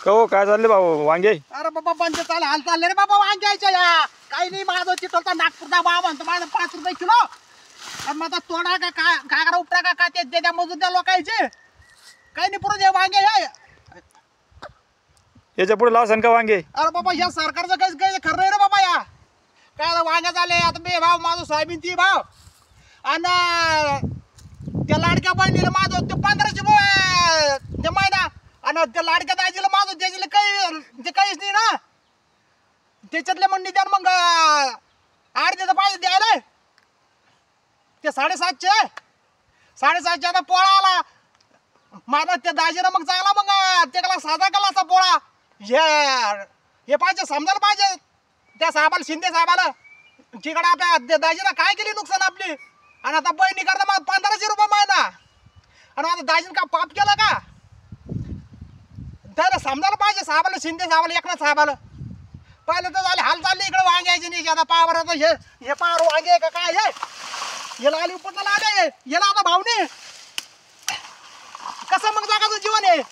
हो काय चालले भाऊ वांगे? अरे बाबा बंद चाल हाल चालले रे बाबा वांग्याच्या या काही नाही माझं चिठोलता नागपूरचा भाव म्हणतो माझं 5 रुपये किलो आणि माझा तोडा का घागरा उपटा का ते त्या मजूर त्या लोकांचे काही नाही पुढे वांगे या याच्या पुढे लावसान का वांगे? अरे बाबा या सरकारचं काही खरं नाही रे बाबा या काय वांगे झाले आता बे भाव माझं सोयाबीन ती भाव आणि त्या लाडक्या बहिणीला माझं ते 1500 ते महिना आणि त्या लाडक्या दाजीला माझं त्याच्याला काही ते काहीच नाही ना त्याच्यातले म्हणणी द्या मग 8 पाहिजे द्यायला ते 750 750 आता पोळा आला माझा त्या दाजीला मग चांगला मग त्याला साधा केला असा पोळा हे पाहिजे समजायला पाहिजे त्या साहेबाला शिंदे साहेबाला तिकडे आता त्या दाजीला काय केली नुकसान आपली आणि आता बहिणी करता मग 1500 रुपये महिना आणि आता दाजीने का पाप केला का त्याला समजायला पाहिजे साहेबाला शिंदे साहेबाला एकनाथ साहेबाला पहिलं तर झाले हाल चालले इकडे वांग्याचे नाही आता पावर आता हे पावर वांगे का काय हे लाली उपटला आले याला आता भावने कसं मग जगाचं जीवन आहे